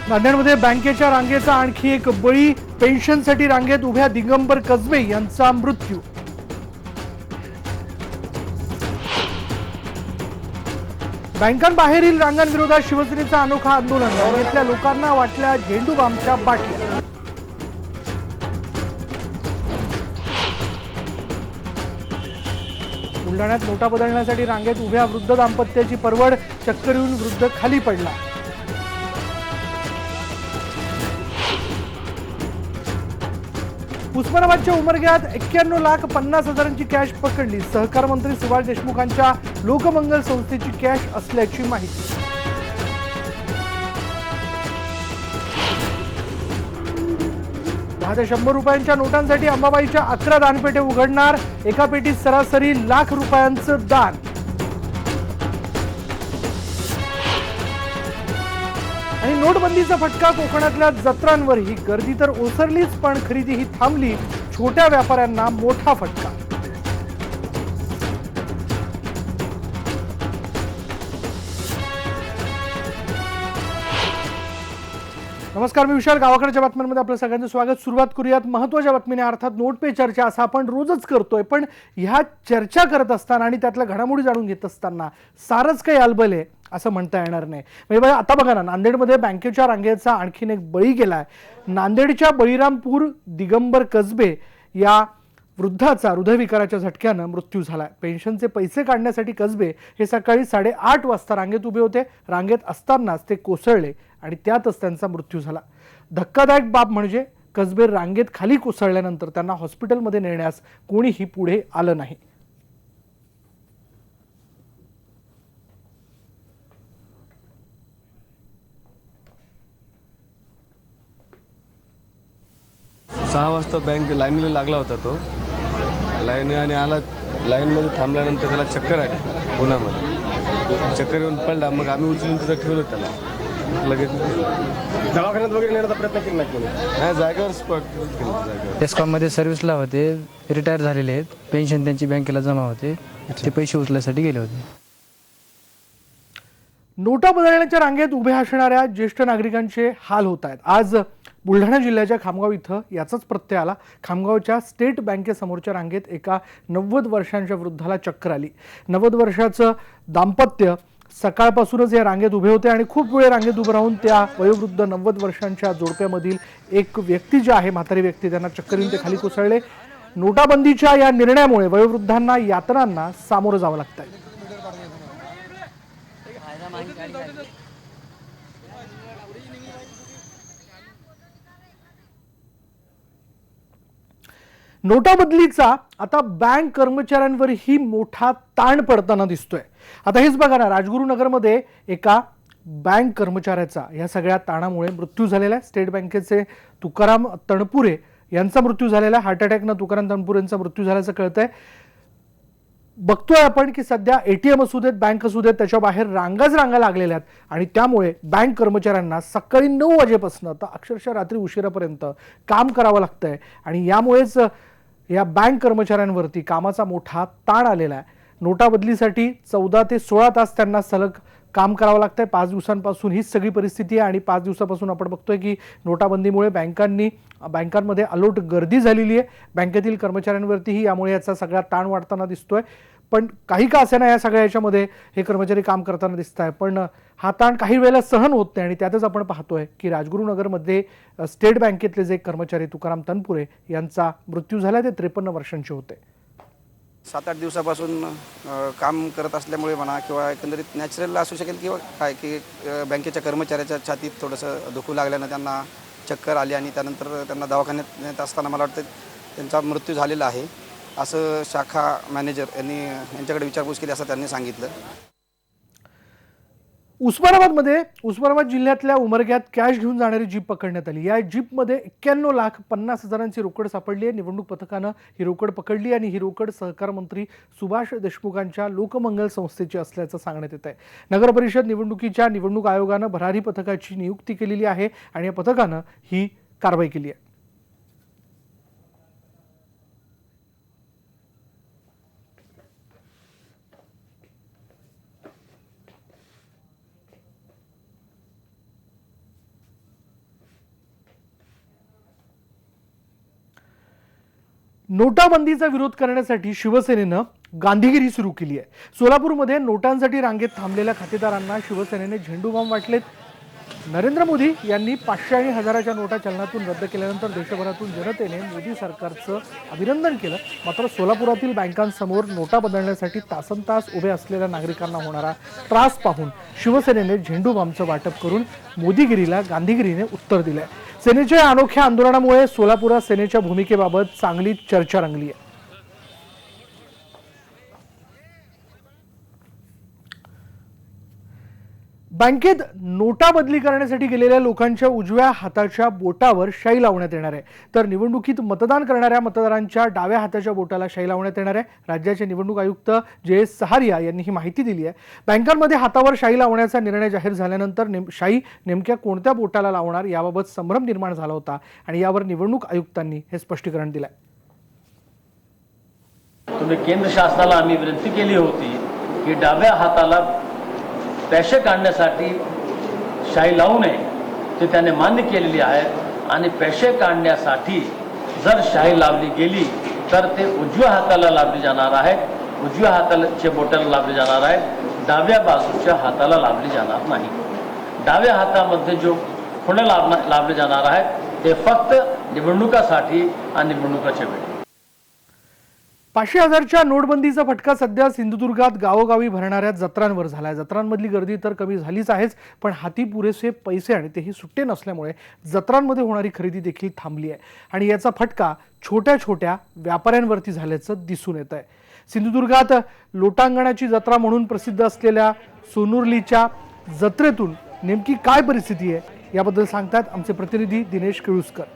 नांदेडमध्ये बँकेच्या रांगेचा आणखी एक बळी. पेन्शनसाठी रांगेत उभ्या दिगंबर कसबे यांचा मृत्यू. बँकांबाहेरील रांगांविरोधात शिवसेनेचा अनोखा आंदोलन. रांगेतल्या लोकांना वाटल्या झेंडूबामच्या बाटल्या. बुलढाण्यात नोटा बदलण्यासाठी रांगेत उभ्या वृद्ध दाम्पत्याची परवड. चक्कर येऊन वृद्ध खाली पडला. उस्मानाबादच्या उमरग्यात 91,50,000ची कॅश पकडली. सहकार मंत्री सुभाष देशमुखांच्या लोकमंगल संस्थेची कॅश असल्याची माहिती. ₹100 नोटांसाठी अंबाबाईच्या 11 दानपेठे उघडणार. एका पेटीत सरासरी ₹1,00,000 दान. आणि नोटबंदीचा फटका कोकणातल्या जत्रांवरही. गर्दी तर ओसरलीच, पण खरेदीही थांबली. छोट्या व्यापाऱ्यांना मोठा फटका. नमस्कार, मी विशाल. गावाकडच्या बातम्यांमध्ये आपलं सगळ्यांचं स्वागत. सुरुवात करूयात महत्त्वाच्या बातमीने, अर्थात नोट पे चर्चा. असं आपण रोजच करतोय, पण ह्या चर्चा करत असताना आणि त्यातल्या घडामोडी जाणून घेत असताना सारच काही अलबल आहे असं म्हणता येणार नाही. म्हणजे आता बघा ना, नांदेडमध्ये बँकेच्या रांगेचा आणखीन एक बळी गेलाय. नांदेडच्या बळीरामपूर दिगंबर कसबे या वृद्धाचा हृदयविकाराच्या झटक्यानं मृत्यू झालाय. पेन्शनचे पैसे काढण्यासाठी कसबे हे सकाळी 8:30 वाजता रांगेत उभे होते. रांगेत असतानाच ते कोसळले आणि त्यातच त्यांचा मृत्यू झाला. धक्कादायक बाब म्हणजे कसबे रांगेत खाली कोसळल्यानंतर त्यांना हॉस्पिटलमध्ये नेण्यास कोणीही पुढे आलं नाही. सहा वाजता बँक लाईनला लागला होता. तो लाईन आणि आला. लाईनमध्ये थांबल्यानंतर त्याला चक्कर आली. उन्हामध्ये चक्कर येऊन पडला. मग आम्ही उचलून तिथं ठेवलं त्याला. लगेच दवाखान्यात वगैरे नेण्याचा प्रयत्न केला नाही, जागेवर स्पॉट जागेवर. टेस्कॉममध्ये सर्व्हिसला होते, रिटायर झालेले आहेत. पेन्शन त्यांची बँकेला जमा होते, ते पैसे उचलण्यासाठी गेले होते. नोटा बदलण्याच्या रांगेत उभे असणाऱ्या ज्येष्ठ नागरिकांचे हाल होत आहेत. आज बुलढाणा जिल्ह्याच्या खामगाव इथं याचाच प्रत्यय आला. खामगावच्या स्टेट बँकेसमोरच्या रांगेत एका 90 वर्षांच्या वृद्धाला चक्कर आली. 90 वर्षाचं दाम्पत्य सकाळपासूनच या रांगेत उभे होते आणि खूप वेळ रांगेत उभं राहून त्या वयोवृद्ध 90 वर्षांच्या जोडप्यामधील एक व्यक्ती जी आहे, म्हातारी व्यक्ती, त्यांना चक्कर येऊन ते खाली कोसळले. नोटाबंदीच्या या निर्णयामुळे वयोवृद्धांना यातनांना सामोरं जावं लागतंय. नोटाबदलीचा आता बँक कर्मचाऱ्यांवरही मोठा ताण पडताना दिसतोय. आता हेच बघा ना, राजगुरुनगरमध्ये एका बँक कर्मचाऱ्याचा या सगळ्या ताणामुळे मृत्यू झालेला आहे. स्टेट बँकेचे तुकाराम तणपुरे यांचा मृत्यू झालेला आहे. हार्ट अटॅकनं तुकाराम तणपुरे यांचा मृत्यू झाल्याचं कळतंय. बघतोय आपण की सध्या एटीएम असू देत, बँक असू देत, त्याच्या बाहेर रांगा लागलेल्या आहेत आणि त्यामुळे बँक कर्मचाऱ्यांना सकाळी 9 वाजेपासून तर अक्षरशः रात्री उशिरापर्यंत काम करावं लागतंय आणि यामुळेच या बँक कर्मचाऱ्यांवरती कामाचा मोठा ताण आलेला आहे. नोटाबदलीसाठी 14 ते 16 तास त्यांना सलग काम करावं लागतंय. 5 दिवसांपासून हीच सगळी परिस्थिती आहे आणि 5 दिवसापासून आपण बघतोय की नोटाबंदीमुळे बँकांमध्ये अलोट गर्दी झालेली आहे. बँकेतील कर्मचाऱ्यांवरतीही यामुळे याचा सगळा ताण वाढताना दिसतोय. पण काही का असेना या सगळ्या याच्यामध्ये हे कर्मचारी काम करताना दिसत आहे. पण हा ताण काही वेळेला सहन होत नाही आणि त्यातच आपण पाहतोय की राजगुरुनगरमध्ये स्टेट बँकेतले जे कर्मचारी तुकाराम तनपुरे यांचा मृत्यू झाला. ते 53 वर्षांचे होते. 7-8 दिवसापासून काम करत असल्यामुळे म्हणा किंवा एकंदरीत नॅचरल असू शकेल किंवा काय की बँकेच्या कर्मचाऱ्याच्या छातीत थोडंसं दुखू लागल्यानं त्यांना चक्कर आली आणि त्यानंतर त्यांना दवाखान्यात नेत असताना मला वाटतं त्यांचा मृत्यू झालेला आहे असं शाखा मॅनेजर यांच्याकडे विचारपूस केली असं त्यांनी सांगितलं. उस्मानाबाद जिल्ह्यातल्या उमरग्यात कॅश घेऊन जाणारी जीप पकडण्यात आली. या जीपमध्ये 91,50,000ची रोकड सापडली आहे. निवडणूक पथकानं ही रोकड पकडली आणि ही रोकड सहकार मंत्री सुभाष देशमुखांच्या लोकमंगल संस्थेची असल्याचं सांगण्यात येत आहे. नगर परिषद निवडणुकीच्या निवडणूक आयोगानं भरारी पथकाची नियुक्ती केलेली आहे आणि या पथकानं ही कारवाई केली आहे. नोटाबंदीचा विरोध करण्यासाठी शिवसेनेनं गांधीगिरी सुरू केली आहे. सोलापूरमध्ये नोटांसाठी रांगेत थांबलेल्या खातेदारांना शिवसेनेने झेंडूबाम वाटलेत. नरेंद्र मोदी यांनी 500 आणि 1000च्या नोटा चलनातून रद्द केल्यानंतर देशभरातून जनतेने मोदी सरकारचं अभिनंदन केलं. मात्र सोलापुरातील बँकांसमोर नोटा बदलण्यासाठी तासनतास उभे असलेल्या नागरिकांना होणारा त्रास पाहून शिवसेनेने झेंडूबामचं वाटप करून मोदीगिरीला गांधीगिरीने उत्तर दिलंय. सेनेच्या या अनोख्या आंदोलनामुळे सोलापुरात सेनेच्या भूमिकेबाबत चांगली चर्चा रंगली आहे. बँकेत नोटा बदली करण्यासाठी गेलेल्या लोकांच्या उजव्या हाताच्या बोटावर शाई लावण्यात येणार आहे, तर निवडणुकीत मतदान करणाऱ्या मतदारांच्या डाव्या हाताच्या बोटाला शाई लावण्यात येणार आहे. राज्याचे निवडणूक आयुक्त जे.एस. सहारिया यांनी ही माहिती दिली आहे. बँकांमध्ये हातावर शाई लावण्याचा निर्णय जाहीर झाल्यानंतर शाई नेमक्या कोणत्या बोटाला लावणार याबाबत संभ्रम निर्माण झाला होता आणि यावर निवडणूक आयुक्तांनी हे स्पष्टीकरण दिलंय. तुम्ही केंद्र शासनाला आम्ही विनंती केली होती की डाव्या हाताला पैसे काढण्यासाठी शाई लावू नये, ते त्याने मान्य केलेली आहे. आणि पैसे काढण्यासाठी जर शाई लावली गेली तर ते उजव्या हाताला लावली जाणार आहे, उजव्या हाताच्या बोटाला लावली जाणार आहे, डाव्या बाजूच्या हाताला लावली जाणार नाही. डाव्या हातामध्ये जो खुणे लावले जाणार आहे ते फक्त निवडणुकासाठी आणि निवडणुकाच्या वेळी. 500 1000च्या नोटबंदीचा फटका सध्या सिंधुदुर्गात गावोगावी भरणाऱ्या जत्रांवर झालाय. जत्रांमधली गर्दी तर कमी झालीच आहेच, पण हाती पुरेसे पैसे आणि तेही सुट्टे नसल्यामुळे जत्रांमध्ये होणारी खरेदी देखील थांबली आहे आणि याचा फटका छोट्या छोट्या व्यापाऱ्यांवरती झाल्याचं दिसून येत आहे. सिंधुदुर्गात लोटांगणाची जत्रा म्हणून प्रसिद्ध असलेल्या सोनुर्लीच्या जत्रेतून नेमकी काय परिस्थिती आहे याबद्दल सांगतात आमचे प्रतिनिधी दिनेश केळुसकर.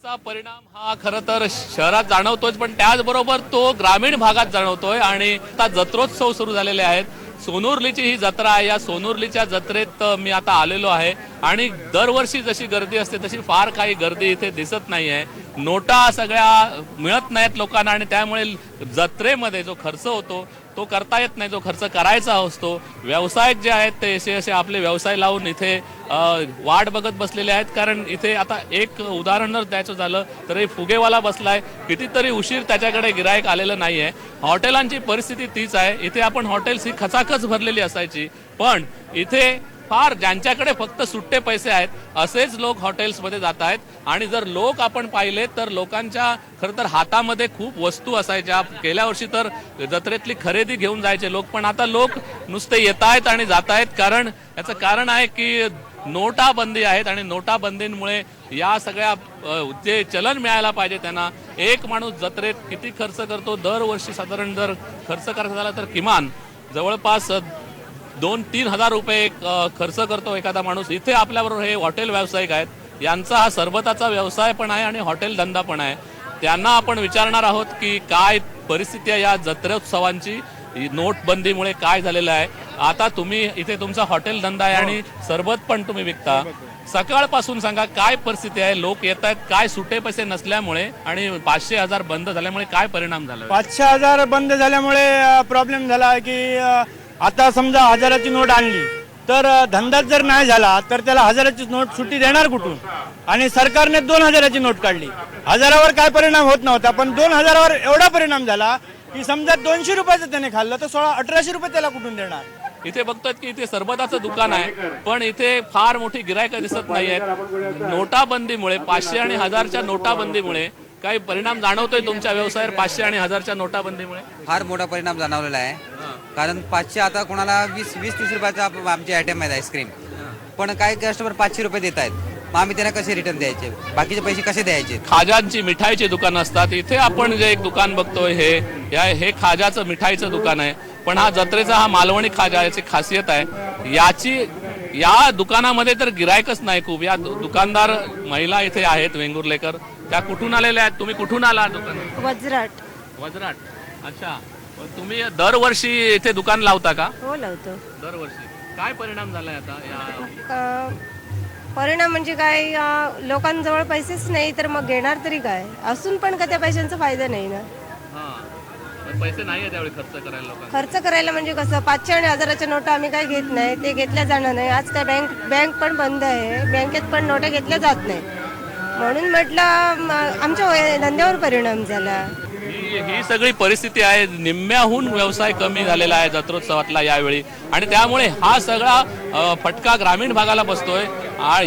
चा परिणाम हा खरं तर शहरात जाणवतोच, पण त्याचबरोबर तो ग्रामीण भागात जाणवतोय. आणि आता जत्रोत्सव सुरू झालेले आहेत. सोनुर्लीची ही जत्रा आहे. या सोनुर्लीच्या जत्रेत मी आता आलेलो आहे आणि दरवर्षी जशी गर्दी असते तशी फार काही गर्दी इथे दिसत नाहीये. नोटा सगळ्या मिळत नाहीत लोकांना आणि त्यामुळे जत्रेमध्ये जो खर्च होतो तो करता येत नाही, जो खर्च करायचा असतो. व्यावसायिक जे आहेत ते असे आपले व्यवसाय लावून इथे वाट बघत बसलेले आहेत. कारण इथे आता एक उदाहरण जर द्यायचं झालं तर फुगेवाला बसलाय, कितीतरी उशीर त्याच्याकडे गिराईक आलेलं नाहीये. हॉटेलांची परिस्थिती तीच आहे. इथे आपण हॉटेल्स ही खचाखच भरलेली असायची, पण इथे फार ज्यांच्याकडे फक्त सुट्टे पैसे आहेत असेच लोक हॉटेल्समध्ये जात आहेत. आणि जर लोक आपण पाहिले तर लोकांच्या खरं तर हातामध्ये खूप वस्तू असायच्या. गेल्या वर्षी तर जत्रेतली खरेदी घेऊन जायचे लोक, पण आता लोक नुसते येत आहेत आणि जात आहेत. कारण याचं कारण आहे की नोटाबंदी आहेत आणि नोटाबंदीमुळे या सगळ्या जे चलन मिळायला पाहिजे त्यांना. एक माणूस जत्रेत किती खर्च करतो दरवर्षी, साधारण जर खर्च करायचा झाला तर किमान जवळपास 2-3 हजार रुपये खर्च करतो एखादा माणूस. इथे आपल्याबरोबर हे हॉटेल व्यावसायिक आहेत, यांचा हा सरबताचा व्यवसाय पण आहे आणि हॉटेल धंदा पण आहे. त्यांना आपण विचारणार आहोत की काय परिस्थिती आहे या जत्रोत्सवांची, नोटबंदीमुळे काय झालेलं आहे. आता तुम्ही इथे तुमचा हॉटेल धंदा आहे आणि सरबत पण तुम्ही विकता. सकाळपासून सांगा काय परिस्थिती आहे, लोक येत आहेत, काय सुटे पैसे नसल्यामुळे आणि 500 1000 बंद झाल्यामुळे काय परिणाम झाला. 500 1000 बंद झाल्यामुळे प्रॉब्लेम झाला की आता समजा 1000ची नोट आणली तर धंदाच जर नाही झाला तर त्याला 1000ची नोट सुट्टी देणार कुठून. आणि सरकारने 2000ची नोट काढली. 1000वर काय परिणाम होत नव्हता, पण 2000वर एवढा परिणाम झाला की समजा 200 रुपयाचं त्याने खाल्लं तर 1800 रुपये त्याला कुठून देणार. इथे बघतात की इथे सरबताचं दुकान आहे, पण इथे फार मोठी गिरायकं दिसत नाहीयेत. नोटाबंदीमुळे 500 आणि 1000च्या नोटाबंदीमुळे काही परिणाम जाणवतोय तुमच्या व्यवसायावर. 500 आणि 1000च्या नोटाबंदीमुळे फार मोठा परिणाम जाणवलेला आहे. कारण 500 आता कोणाला 20-30 रुपयाचा आमचे आयटम आहेत आईस्क्रीम, पण काही कस्टमर 500 रुपये देत आहेत. मग आम्ही त्यांना कसे रिटर्न द्यायचे, बाकीचे पैसे कसे द्यायचे. खाजांची मिठाईची दुकान असतात. इथे आपण जे एक दुकान बघतोय हे खाजाचं मिठाईचं दुकान आहे, पण हा जत्रेचा हा मालवणी खाजा याची खासियत आहे. या दुकानामध्ये तर गिरायकच नाही खूप. या दुकानदार महिला इथे आहेत वेंगुर्लेकर, त्या कुठून आलेल्या आहेत. तुम्ही कुठून आला दुकान. वजराट. अच्छा, तुम्ही दरवर्षी इथे दुकान लावता का. हो लावतो दरवर्षी. काय परिणाम झालाय आता या. परिणाम म्हणजे काय, लोकांजवळ पैसेच नाही तर मग घेणार तरी काय. असून पण का त्या पैशांचा फायदा नाही ना. पैसे नाही त्यावेळी खर्च करायला लोकांना. खर्च करायला म्हणजे कसं 500 आणि 1000च्या नोटा आम्ही काय घेत नाही, ते घेतल्या जाणार नाही. आज काय बँक पण बंद आहे, बँकेत पण नोटा घेतल्या जात नाही. म्हणून म्हटलं आमच्या धंद्यावर परिणाम झाला. ही सगळी परिस्थिती आहे. निम्म्याहून व्यवसाय कमी झालेला आहे जत्रोत्सवातला यावेळी, आणि त्यामुळे हा सगळा फटका ग्रामीण भागाला बसतोय.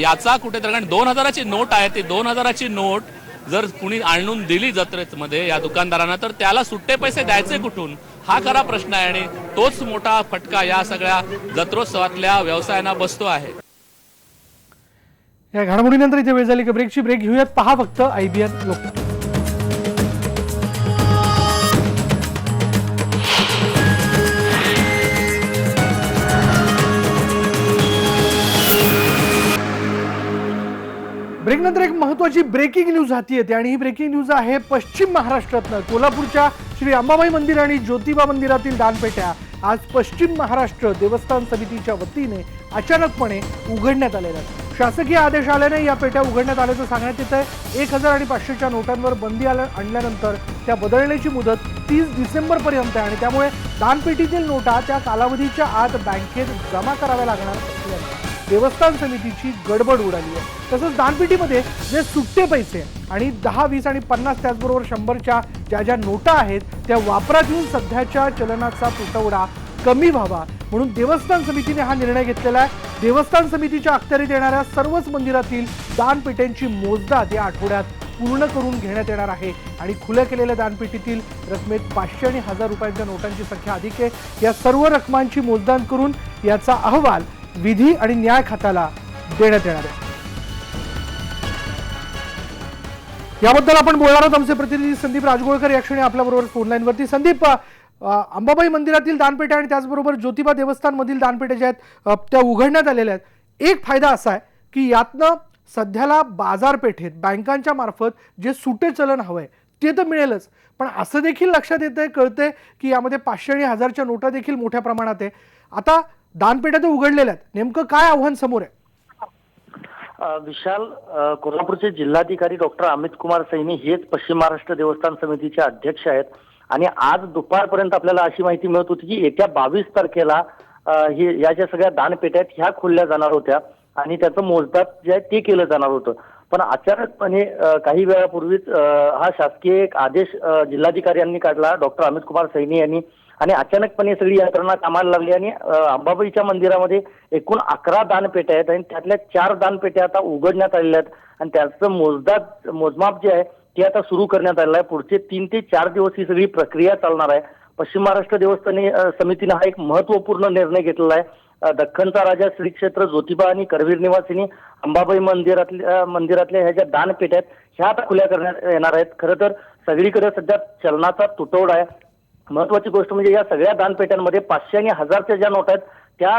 याचा कुठेतरी, कारण 2000ची नोट आहे, ती 2000ची नोट जर कुणी आणून दिली जत्रेमध्ये या दुकानदारांना, तर त्याला सुट्टे पैसे द्यायचे कुठून, हा खरा प्रश्न आहे. आणि तोच मोठा फटका या सगळ्या जत्रोत्सवातल्या व्यवसायांना बसतो आहे. या घडामोडीनंतर इथे वेळ झाली की ब्रेकची. ब्रेक घेऊयात. पहा फक्त IBN लोकमत. ब्रेकनंतर एक महत्त्वाची ब्रेकिंग न्यूज हाती येते, आणि ही ब्रेकिंग न्यूज आहे पश्चिम महाराष्ट्रातनं. कोल्हापूरच्या श्री अंबाबाई मंदिर आणि ज्योतिबा मंदिरातील दानपेट्या आज पश्चिम महाराष्ट्र देवस्थान समितीच्या वतीने अचानकपणे उघडण्यात आलेल्या आहेत. शासकीय आदेश आल्याने या पेट्या उघडण्यात आल्याचं सांगण्यात येत आहे. 1000 आणि 500च्या नोटांवर बंदी आणल्यानंतर त्या बदलण्याची मुदत 30 डिसेंबरपर्यंत आहे, आणि त्यामुळे दानपेटीतील नोटा त्या कालावधीच्या आत बँकेत जमा कराव्या लागणार असल्याने देवस्थान समितीची गडबड उडाली आहे. तसंच दानपेटीमध्ये जे सुट्टे पैसे आणि 10, 20 आणि 50 त्याचबरोबर 100च्या ज्या नोटा आहेत त्या वापरात येऊन सध्याच्या चलनाचा तुटवडा कमी व्हावा म्हणून देवस्थान समितीने हा निर्णय घेतलेला आहे. देवस्थान समितीच्या अखत्यारीत येणाऱ्या सर्वच मंदिरातील दानपेट्यांची मोजदाद या आठवड्यात पूर्ण करून घेण्यात येणार आहे, आणि खुल्या केलेल्या दानपेटीतील रकमेत 500 आणि 1000 रुपयांच्या नोटांची संख्या अधिक आहे. या सर्व रकमांची मोजदाद करून याचा अहवाल विधी आणि न्याय खात्याला देण्यात येणार आहे. याबद्दल आपण बोलणार आहोत. आमचे प्रतिनिधी संदीप राजगोळकर या क्षणी आपल्याबरोबर फोन लाईनवरती. संदीप, अंबाबाई मंदिरातील दानपेट्या आणि त्याचबरोबर ज्योतिबा देवस्थान मधील दानपेट्या ज्या आहेत त्या उघडण्यात आलेल्या आहेत. एक फायदा असा आहे की यातनं सध्याला बाजारपेठेत बँकांच्या मार्फत जे सुटे चलन हवंय ते तर मिळेलच, पण असं देखील लक्षात येतंय, कळतंय की यामध्ये 500 आणि 1000च्या नोटा देखील मोठ्या प्रमाणात आहे. आता दानपेट्या तर उघडलेल्या आहेत, नेमकं काय आव्हान समोर आहे? विशाल, कोल्हापूरचे जिल्हाधिकारी डॉक्टर अमित कुमार सैनी हेच पश्चिम महाराष्ट्र देवस्थान समितीचे अध्यक्ष आहेत, आणि आज दुपारपर्यंत आपल्याला अशी माहिती मिळत होती की येत्या 22 तारखेला या ज्या सगळ्या दानपेट्या ह्या खोलल्या जाणार होत्या आणि त्याचं मोजदाद जे आहे ते केलं जाणार होतं. पण अचानकपणे काही वेळापूर्वीच हा शासकीय एक आदेश जिल्हाधिकाऱ्यांनी काढला, डॉक्टर अमित कुमार सैनी यांनी, आणि अचानकपणे सगळी यंत्रणा कामाला लागली आणि अंबाबाईच्या मंदिरामध्ये एकूण 11 दानपेट्या आहेत आणि त्यातल्या 4 दानपेट्या आता उघडण्यात आलेल्या आहेत, आणि त्याचं मोजमाप जे आहे ते आता सुरू करण्यात आलेलं आहे. पुढचे 3 ते 4 दिवस ही सगळी प्रक्रिया चालणार आहे. पश्चिम महाराष्ट्र देवस्थान समितीने हा एक महत्वपूर्ण निर्णय घेतलेला आहे. दख्खनचा राजा श्री क्षेत्र ज्योतिबा आणि करवीर निवासिनी अंबाबाई मंदिरातल्या ह्या ज्या दानपेट्या आहेत ह्या आता खुल्या करण्यात येणार आहेत. खरं तर सगळीकडे सध्या चलनाचा तुटवडा आहे. महत्वाची गोष्ट म्हणजे या सगळ्या दानपेट्यांमध्ये 500 आणि 1000च्या ज्या नोटा आहेत त्या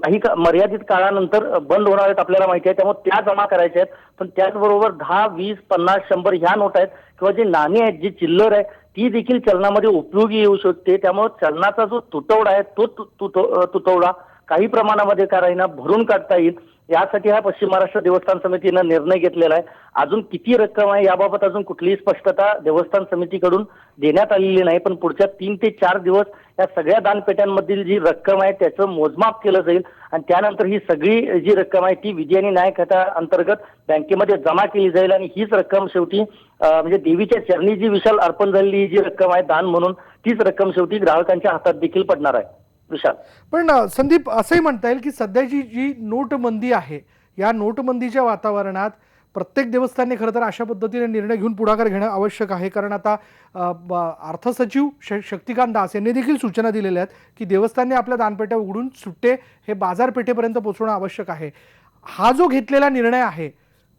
काही मर्यादित काळानंतर बंद होणार आहेत आपल्याला माहिती आहे, त्यामुळे त्या जमा करायच्या आहेत. पण त्याचबरोबर 10, 20, 50, 100 ह्या नोट आहेत किंवा जे नाणी आहेत, जी चिल्लर आहे ती देखील चलनामध्ये उपयोगी येऊ शकते. त्यामुळे चलनाचा जो तुटवडा आहे तो तुटवडा काही प्रमाणामध्ये करायला भरून काढता येईल, यासाठी हा पश्चिम महाराष्ट्र देवस्थान समितीनं निर्णय घेतलेला आहे. अजून किती रक्कम आहे याबाबत अजून कुठलीही स्पष्टता देवस्थान समितीकडून देण्यात आलेली नाही, पण पुढच्या 3 ते 4 दिवस या सगळ्या दानपेट्यांमधील जी रक्कम आहे त्याचं मोजमाप केलं जाईल, आणि त्यानंतर ही सगळी जी रक्कम आहे ती विधी आणि न्याय खात्या अंतर्गत बँकेमध्ये जमा केली जाईल, आणि हीच रक्कम शेवटी म्हणजे देवीच्या चरणी जी विशाल अर्पण झालेली जी रक्कम आहे दान म्हणून, तीच रक्कम शेवटी ग्राहकांच्या हातात देखील पडणार आहे. विशाल, पण संदीप, असंही म्हणता येईल की सध्याची जी नोटबंदी आहे या नोटबंदीच्या वातावरणात प्रत्येक देवस्थानने खरं तर अशा पद्धतीने निर्णय घेऊन पुढाकार घेणं आवश्यक आहे. कारण आता अर्थसचिव शक्तिकांत दास यांनी देखील सूचना दिलेल्या आहेत की देवस्थानने आपल्या दानपेट्या उघडून सुट्टे हे बाजारपेठेपर्यंत पोहोचवणं आवश्यक आहे. हा जो घेतलेला निर्णय आहे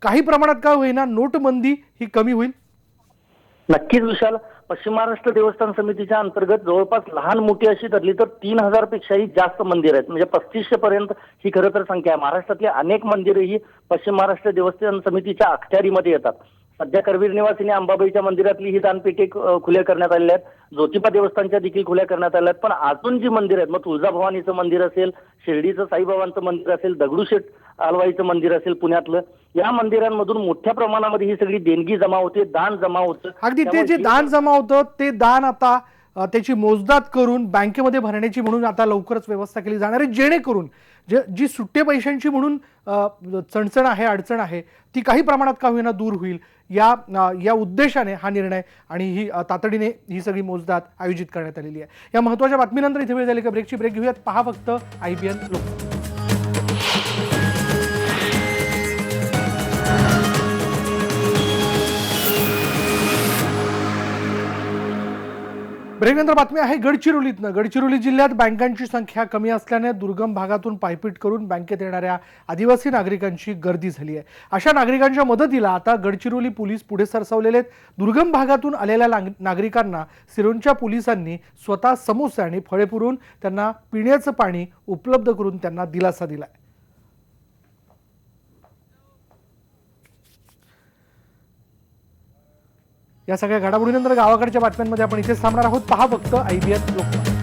काही प्रमाणात का होईना नोटबंदी ही कमी होईल? नक्कीच विशाल, पश्चिम महाराष्ट्र देवस्थान समितीच्या अंतर्गत जवळपास लहान मोठी अशी धरली तर 3000 पेक्षाही जास्त मंदिर आहेत, म्हणजे 3500 पर्यंत ही खरं तर संख्या आहे. महाराष्ट्रातली अनेक मंदिरे ही पश्चिम महाराष्ट्र देवस्थान समितीच्या अखत्यारीमध्ये येतात. सध्या करवीर निवासिनी अंबाबाईच्या मंदिरातली ही दानपेटी खुल्या करण्यात आलेल्या आहेत, ज्योतिबा देवस्थानच्या देखील खुल्या करण्यात आल्या आहेत. पण अजून जी मंदिर आहेत, मग तुळजाभवानीचं मंदिर असेल, शिर्डीचं साईबाबांचं मंदिर असेल, दगडूशेठ हलवाईचं मंदिर असेल पुण्यातलं, या मंदिरांमधून मोठ्या प्रमाणामध्ये ही सगळी देणगी जमा होते, दान जमा होतं. अगदी ते जे दान जमा होतं ते दान आता त्याची मोजदाद करून बँकेमध्ये भरण्याची म्हणून आता लवकरच व्यवस्था केली जाणार आहे, जेणेकरून जी सुट्टे पैशांची म्हणून चणचण आहे, अडचण आहे, ती काही प्रमाणात का होईना दूर होईल या उद्देशाने हा निर्णय आणि ही तातडीने ही सगळी मोजदाद आयोजित करण्यात आलेली आहे. या महत्त्वाच्या बातमीनंतर इथे वेळ झाली का ब्रेकची ब्रेक घेऊयात. पहा फक्त IBN लोक. ब्रेकनंतर बातमी आहे गडचिरोलीतनं. गडचिरोली जिल्ह्यात बँकांची संख्या कमी असल्याने दुर्गम भागातून पायपीट करून बँकेत येणाऱ्या आदिवासी नागरिकांची गर्दी झाली आहे. अशा नागरिकांच्या मदतीला आता गडचिरोली पोलीस पुढे सरसावलेले आहेत. दुर्गम भागातून आलेल्या नागरिकांना सिरोंचा पोलिसांनी स्वतः समोसे आणि फळे पुरवून त्यांना पिण्याचं पाणी उपलब्ध करून त्यांना दिलासा दिलाय. या सगळ्या घडामोडीनंतर गावाकडच्या बातम्यांमध्ये आपण इथेच थांबणार आहोत. पहा फक्त IBN लोकमत.